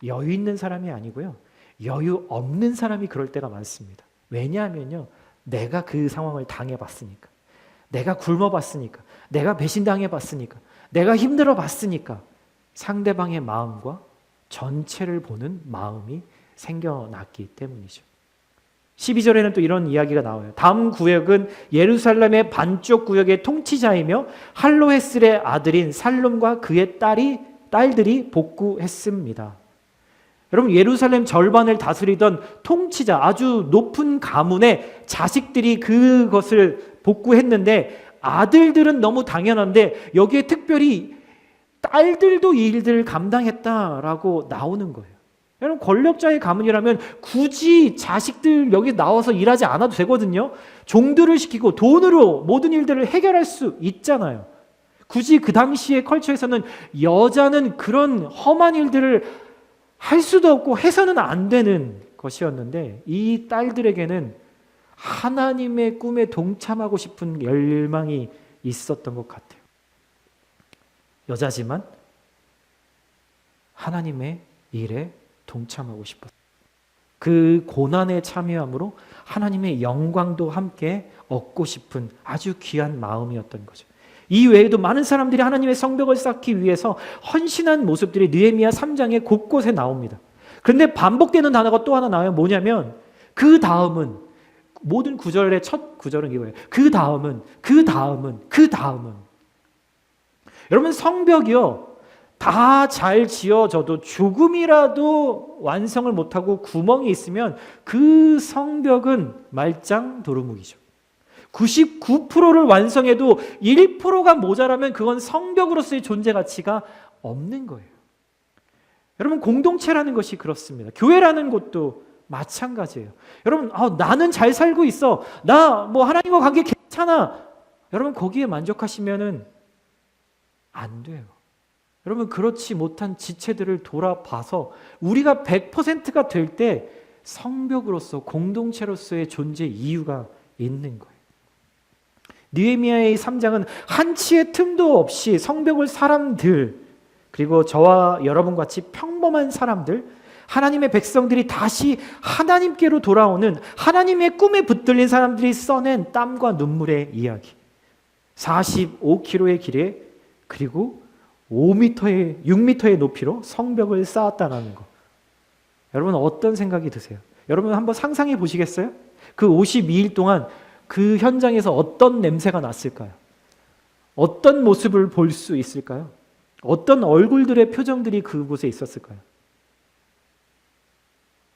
여유 있는 사람이 아니고요, 여유 없는 사람이 그럴 때가 많습니다. 왜냐하면요, 내가 그 상황을 당해봤으니까, 내가 굶어봤으니까, 내가 배신당해봤으니까, 내가 힘들어봤으니까 상대방의 마음과 전체를 보는 마음이 생겨났기 때문이죠. 12절에는 또 이런 이야기가 나와요. 다음 구역은 예루살렘의 반쪽 구역의 통치자이며 할로헤슬의 아들인 살룸과 그의 딸들이 복구했습니다. 여러분, 예루살렘 절반을 다스리던 통치자, 아주 높은 가문의 자식들이 그것을 복구했는데 아들들은 너무 당연한데 여기에 특별히 딸들도 이 일들을 감당했다라고 나오는 거예요. 여러분, 권력자의 가문이라면 굳이 자식들 여기 나와서 일하지 않아도 되거든요. 종들을 시키고 돈으로 모든 일들을 해결할 수 있잖아요. 굳이 그 당시의 컬처에서는 여자는 그런 험한 일들을 할 수도 없고 해서는 안 되는 것이었는데 이 딸들에게는 하나님의 꿈에 동참하고 싶은 열망이 있었던 것 같아요. 여자지만 하나님의 일에 동참하고 싶었어요. 그 고난에 참여함으로 하나님의 영광도 함께 얻고 싶은 아주 귀한 마음이었던 거죠. 이 외에도 많은 사람들이 하나님의 성벽을 쌓기 위해서 헌신한 모습들이 느헤미야 3장에 곳곳에 나옵니다. 그런데 반복되는 단어가 또 하나 나와요. 뭐냐면 그 다음은, 모든 구절의 첫 구절은 이거예요. 그 다음은. 여러분, 성벽이요, 다 잘 지어져도 조금이라도 완성을 못하고 구멍이 있으면 그 성벽은 말짱 도루묵이죠. 99%를 완성해도 1%가 모자라면 그건 성벽으로서의 존재 가치가 없는 거예요. 여러분, 공동체라는 것이 그렇습니다. 교회라는 곳도 마찬가지예요. 여러분, 나는 잘 살고 있어, 나 뭐 하나님과 관계 괜찮아, 여러분 거기에 만족하시면은 안 돼요. 여러분, 그렇지 못한 지체들을 돌아봐서 우리가 100%가 될 때 성벽으로서, 공동체로서의 존재 이유가 있는 거예요. 느헤미야의 3장은 한치의 틈도 없이 성벽을 사람들, 그리고 저와 여러분 같이 평범한 사람들, 하나님의 백성들이 다시 하나님께로 돌아오는 하나님의 꿈에 붙들린 사람들이 써낸 땀과 눈물의 이야기. 45km의 길에 그리고 6m의 높이로 성벽을 쌓았다는 거. 여러분, 어떤 생각이 드세요? 여러분, 한번 상상해 보시겠어요? 그 52일 동안 그 현장에서 어떤 냄새가 났을까요? 어떤 모습을 볼 수 있을까요? 어떤 얼굴들의 표정들이 그곳에 있었을까요?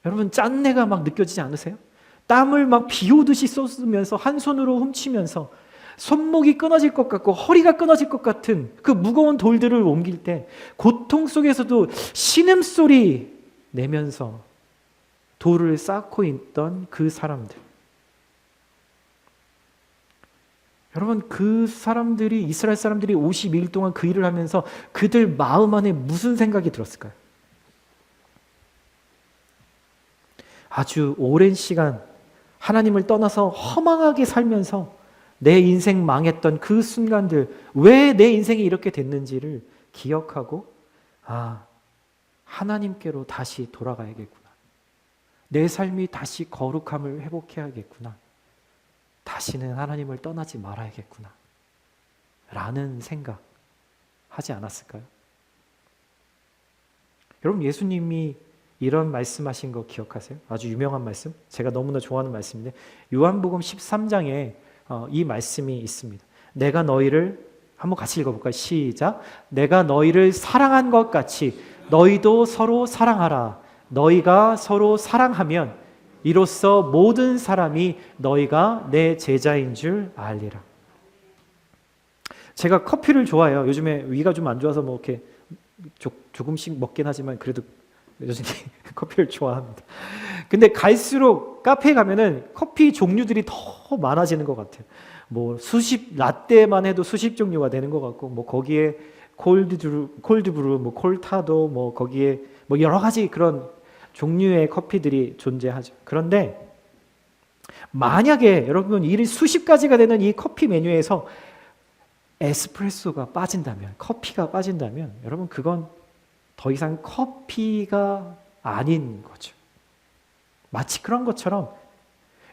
여러분, 짠내가 막 느껴지지 않으세요? 땀을 막 비 오듯이 쏟으면서 한 손으로 훔치면서 손목이 끊어질 것 같고 허리가 끊어질 것 같은 그 무거운 돌들을 옮길 때 고통 속에서도 신음소리 내면서 돌을 쌓고 있던 그 사람들. 여러분, 그 사람들이, 이스라엘 사람들이 52일 동안 그 일을 하면서 그들 마음 안에 무슨 생각이 들었을까요? 아주 오랜 시간 하나님을 떠나서 허망하게 살면서 내 인생 망했던 그 순간들, 왜 내 인생이 이렇게 됐는지를 기억하고, 하나님께로 다시 돌아가야겠구나. 내 삶이 다시 거룩함을 회복해야겠구나. 다시는 하나님을 떠나지 말아야겠구나. 라는 생각 하지 않았을까요? 여러분, 예수님이 이런 말씀하신 거 기억하세요? 아주 유명한 말씀, 제가 너무나 좋아하는 말씀인데 요한복음 13장에 이 말씀이 있습니다. 내가 너희를, 한번 같이 읽어볼까요? 시작. 내가 너희를 사랑한 것 같이 너희도 서로 사랑하라. 너희가 서로 사랑하면 이로써 모든 사람이 너희가 내 제자인 줄 알리라. 제가 커피를 좋아해요. 요즘에 위가 좀 안 좋아서 뭐 이렇게 조금씩 먹긴 하지만 그래도 여전히 커피를 좋아합니다. 근데 갈수록 카페에 가면은 커피 종류들이 더 많아지는 것 같아요. 뭐 라떼만 해도 수십 종류가 되는 것 같고, 뭐 거기에 콜드브루, 뭐 콜타도, 뭐 거기에 뭐 여러 가지 그런 종류의 커피들이 존재하죠. 그런데 만약에 여러분 이 수십 가지가 되는 이 커피 메뉴에서 에스프레소가 빠진다면, 커피가 빠진다면, 여러분 그건 더 이상 커피가 아닌 거죠. 마치 그런 것처럼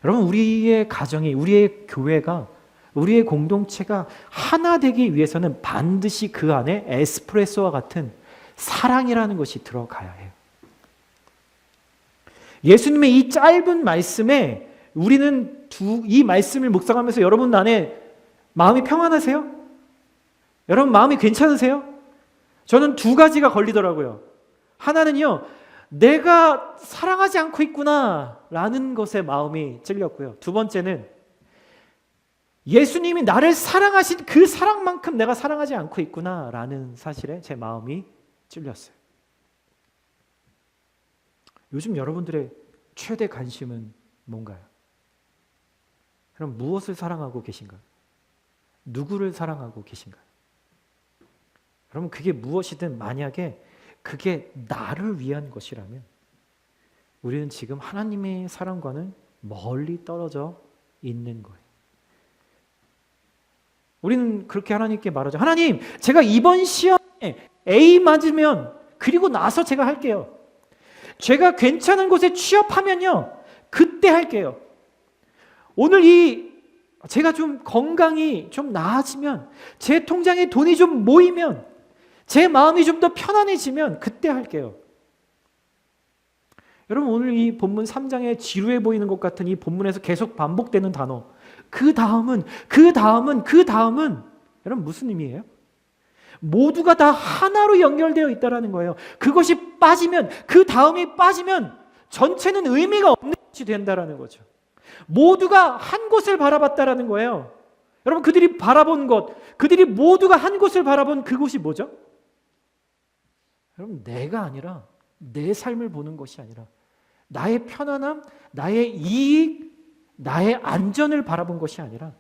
여러분, 우리의 가정이, 우리의 교회가, 우리의 공동체가 하나 되기 위해서는 반드시 그 안에 에스프레소와 같은 사랑이라는 것이 들어가야 해요. 예수님의 이 짧은 말씀에 우리는 이 말씀을 묵상하면서 여러분 안에 마음이 평안하세요? 여러분 마음이 괜찮으세요? 저는 두 가지가 걸리더라고요. 하나는요, 내가 사랑하지 않고 있구나 라는 것에 마음이 찔렸고요. 두 번째는 예수님이 나를 사랑하신 그 사랑만큼 내가 사랑하지 않고 있구나 라는 사실에 제 마음이 찔렸어요. 요즘 여러분들의 최대 관심은 뭔가요? 그럼 무엇을 사랑하고 계신가요? 누구를 사랑하고 계신가요? 여러분, 그게 무엇이든 만약에 그게 나를 위한 것이라면 우리는 지금 하나님의 사랑과는 멀리 떨어져 있는 거예요. 우리는 그렇게 하나님께 말하죠. 하나님, 제가 이번 시험에 A 맞으면 그리고 나서 제가 할게요. 제가 괜찮은 곳에 취업하면요, 그때 할게요. 오늘 제가 좀 건강이 좀 나아지면, 제 통장에 돈이 좀 모이면, 제 마음이 좀 더 편안해지면 그때 할게요. 여러분, 오늘 이 본문 3장에 지루해 보이는 것 같은 이 본문에서 계속 반복되는 단어, 그 다음은 여러분 무슨 의미예요? 모두가 다 하나로 연결되어 있다는 거예요. 그것이 빠지면, 그 다음이 빠지면 전체는 의미가 없는 것이 된다는 거죠. 모두가 한 곳을 바라봤다는 거예요. 여러분, 그들이 바라본 것, 그들이 모두가 한 곳을 바라본 그곳이 뭐죠? 여러분, 내가 아니라, 내 삶을 보는 것이 아니라 나의 편안함, 나의 이익, 나의 안전을 바라본 것이 아니라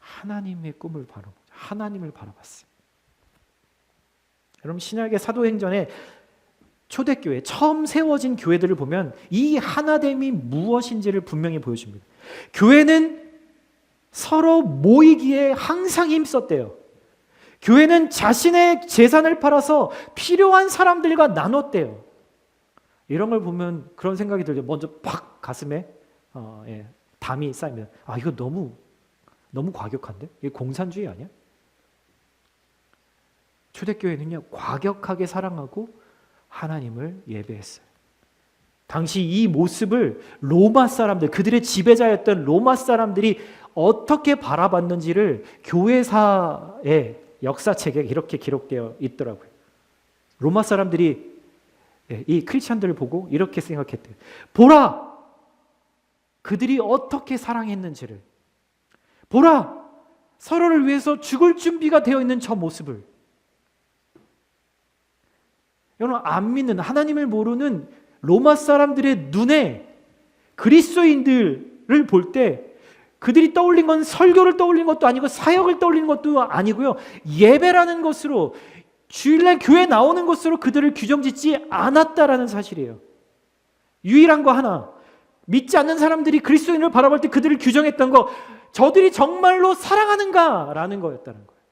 하나님의 꿈을 바라보죠. 하나님을 바라봤어요. 여러분, 신약의 사도행전에 초대교회, 처음 세워진 교회들을 보면 이 하나됨이 무엇인지를 분명히 보여줍니다. 교회는 서로 모이기에 항상 힘썼대요. 교회는 자신의 재산을 팔아서 필요한 사람들과 나눴대요. 이런 걸 보면 그런 생각이 들죠. 먼저 팍 가슴에 담이 쌓이면, 이거 너무 과격한데? 이게 공산주의 아니야? 초대교회는요, 과격하게 사랑하고 하나님을 예배했어요. 당시 이 모습을 로마 사람들, 그들의 지배자였던 로마 사람들이 어떻게 바라봤는지를 교회사의 역사책에 이렇게 기록되어 있더라고요. 로마 사람들이 이 크리스천들을 보고 이렇게 생각했대요. 보라! 그들이 어떻게 사랑했는지를. 보라! 서로를 위해서 죽을 준비가 되어 있는 저 모습을. 여러분, 안 믿는, 하나님을 모르는 로마 사람들의 눈에 그리스도인들을 볼 때 그들이 떠올린 건 설교를 떠올린 것도 아니고 사역을 떠올린 것도 아니고요, 예배라는 것으로, 주일날 교회 나오는 것으로 그들을 규정짓지 않았다라는 사실이에요. 유일한 거 하나, 믿지 않는 사람들이 그리스도인을 바라볼 때 그들을 규정했던 거, 저들이 정말로 사랑하는가라는 거였다는 거예요.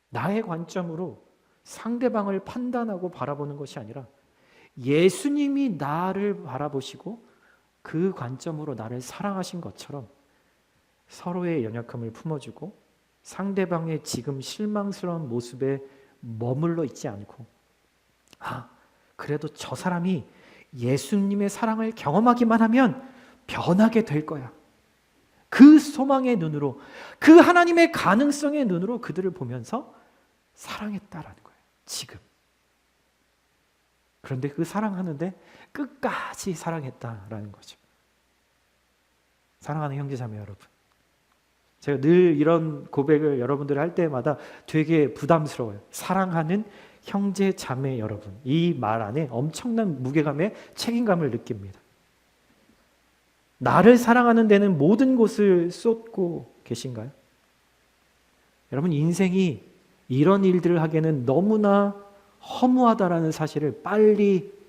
나의 관점으로 상대방을 판단하고 바라보는 것이 아니라 예수님이 나를 바라보시고 그 관점으로 나를 사랑하신 것처럼 서로의 연약함을 품어주고 상대방의 지금 실망스러운 모습에 머물러 있지 않고, 그래도 저 사람이 예수님의 사랑을 경험하기만 하면 변하게 될 거야. 그 소망의 눈으로, 그 하나님의 가능성의 눈으로 그들을 보면서 사랑했다라는 거예요. 지금. 그런데 그 사랑하는데 끝까지 사랑했다라는 거죠. 사랑하는 형제자매 여러분, 제가 늘 이런 고백을 여러분들 할 때마다 되게 부담스러워요. 사랑하는 형제자매 여러분, 이 말 안에 엄청난 무게감의 책임감을 느낍니다. 나를 사랑하는 데는 모든 곳을 쏟고 계신가요? 여러분, 인생이 이런 일들을 하기에는 너무나 허무하다라는 사실을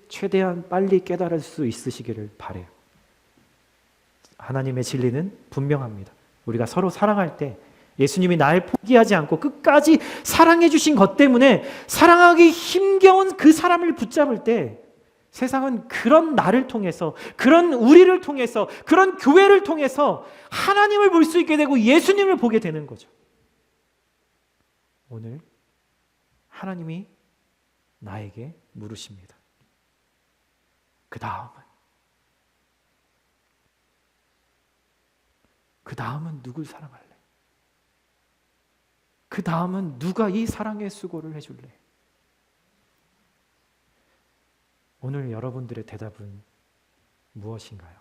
최대한 빨리 깨달을 수 있으시기를 바라요. 하나님의 진리는 분명합니다. 우리가 서로 사랑할 때 예수님이 날 포기하지 않고 끝까지 사랑해 주신 것 때문에 사랑하기 힘겨운 그 사람을 붙잡을 때 세상은 그런 나를 통해서, 그런 우리를 통해서, 그런 교회를 통해서 하나님을 볼 수 있게 되고 예수님을 보게 되는 거죠. 오늘 하나님이 나에게 물으십니다. 그 다음은 누굴 사랑할래? 그 다음은 누가 이 사랑의 수고를 해줄래? 오늘 여러분들의 대답은 무엇인가요?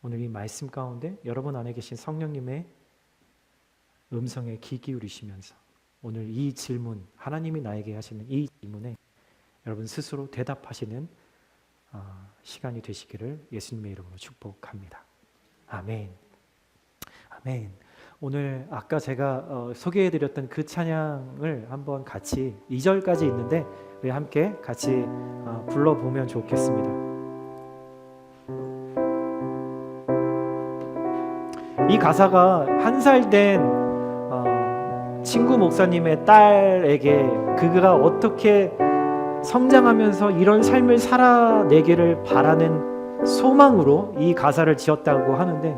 오늘 이 말씀 가운데 여러분 안에 계신 성령님의 음성에 귀 기울이시면서 오늘 이 질문, 하나님이 나에게 하시는 이 질문에 여러분 스스로 대답하시는 시간이 되시기를 예수님의 이름으로 축복합니다. 아멘. 아멘. 오늘 아까 제가 소개해드렸던 그 찬양을 한번 같이 2절까지 있는데 우리 함께 같이 불러보면 좋겠습니다. 이 가사가 1살 된 친구 목사님의 딸에게 그가 어떻게 성장하면서 이런 삶을 살아내기를 바라는 소망으로 이 가사를 지었다고 하는데,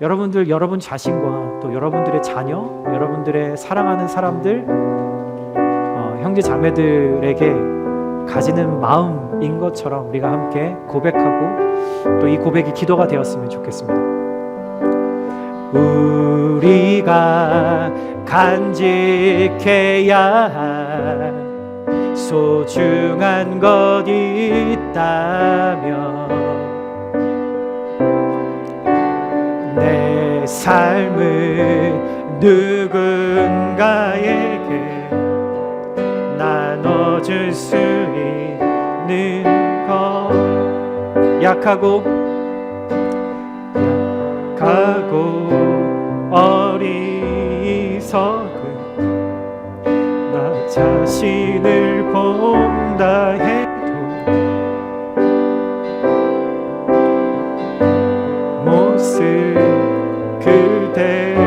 여러분들, 여러분 자신과 또 여러분들의 자녀, 여러분들의 사랑하는 사람들, 형제 자매들에게 가지는 마음인 것처럼 우리가 함께 고백하고 또 이 고백이 기도가 되었으면 좋겠습니다. 우리가 간직해야 할 소중한 것 있다면 내 삶을 누군가에게 나눠줄 수 있는 것, 약하고 어리석은 나 자신을 본다 해도 모습 그대로를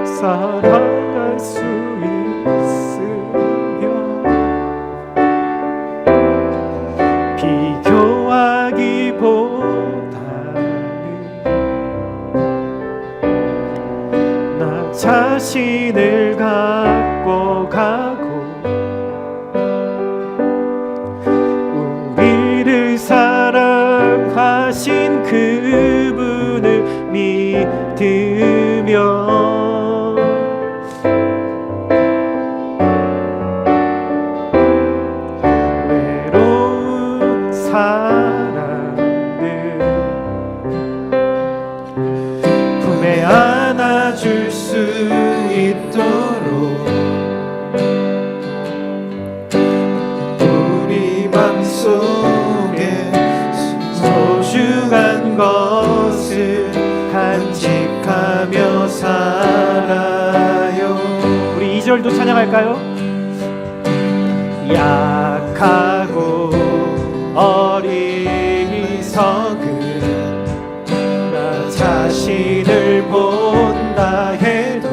살아갈 수 있으며 비교하기보다는 나 자신을 갖고 가고 우리를 사랑하신 그분을 믿으며 외로운 사랑들 품에 안아줄 수 있도록 우리 맘속에 소중한 것을 간직하며 살아요. 우리 2절도 찬양할까요? 약하고 어리석은 나 자신을 본다 해도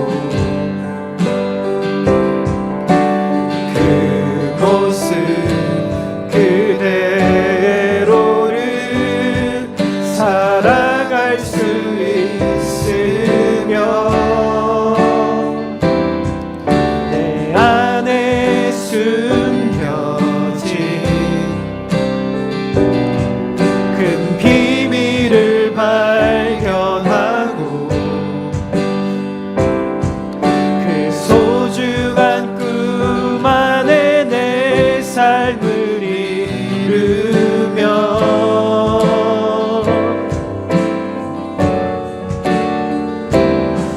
그 모습 그대로를 살아갈 수 있으며 내 안에 숨겨진 큰 비밀을 발견하고 그 소중한 꿈 안에 내 삶을 이루며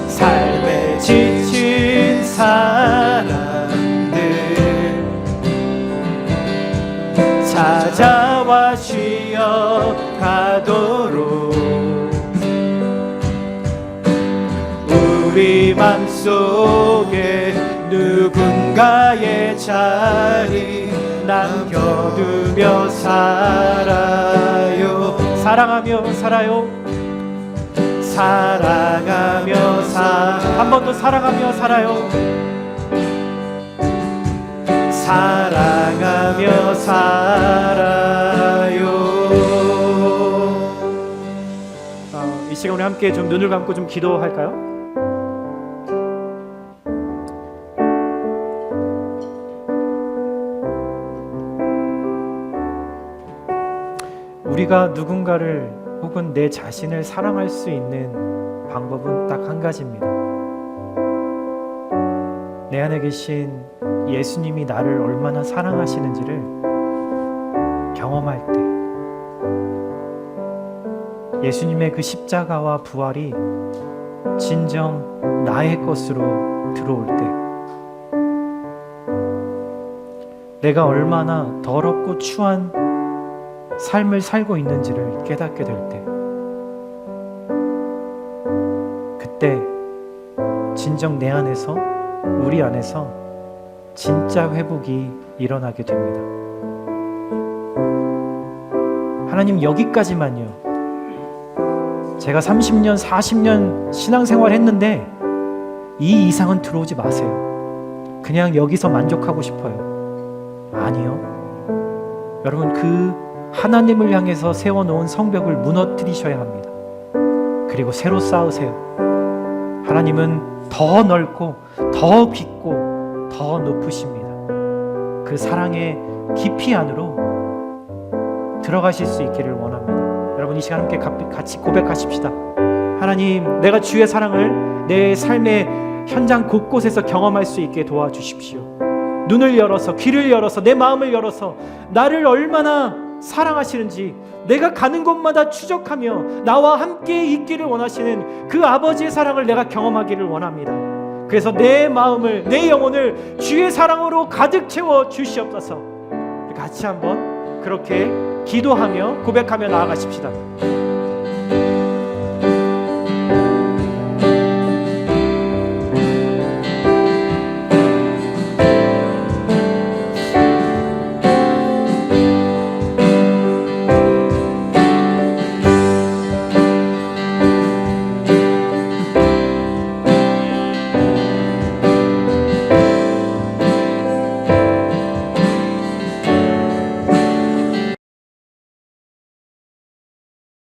삶에 지친 사람들 찾아와 쉬어가도록 우리 맘속에 누군가의 자리 남겨두며 살아요. 사랑하며 살아요. 사랑하며 한 번 더 사랑하며 살아요. 사랑하며 살아요. 이 시간 우리 함께 좀 눈을 감고 좀 기도할까요? 우리가 누군가를 혹은 내 자신을 사랑할 수 있는 방법은 딱 한 가지입니다. 내 안에 계신 예수님이 나를 얼마나 사랑하시는지를 경험할 때, 예수님의 그 십자가와 부활이 진정 나의 것으로 들어올 때, 내가 얼마나 더럽고 추한 삶을 살고 있는지를 깨닫게 될 때, 그때 진정 내 안에서, 우리 안에서 진짜 회복이 일어나게 됩니다. 하나님, 여기까지만요. 제가 30년, 40년 신앙생활 했는데 이 이상은 들어오지 마세요. 그냥 여기서 만족하고 싶어요. 아니요. 여러분, 그 하나님을 향해서 세워놓은 성벽을 무너뜨리셔야 합니다. 그리고 새로 쌓으세요. 하나님은 더 넓고 더 깊고 더 높으십니다. 그 사랑의 깊이 안으로 들어가실 수 있기를 원합니다. 여러분, 이 시간 함께 같이 고백하십시다. 하나님, 내가 주의 사랑을 내 삶의 현장 곳곳에서 경험할 수 있게 도와주십시오. 눈을 열어서, 귀를 열어서, 내 마음을 열어서 나를 얼마나 사랑하시는지 내가 가는 곳마다 추적하며 나와 함께 있기를 원하시는 그 아버지의 사랑을 내가 경험하기를 원합니다. 그래서 내 마음을, 내 영혼을 주의 사랑으로 가득 채워 주시옵소서. 같이 한번 그렇게 기도하며 고백하며 나아가십시다.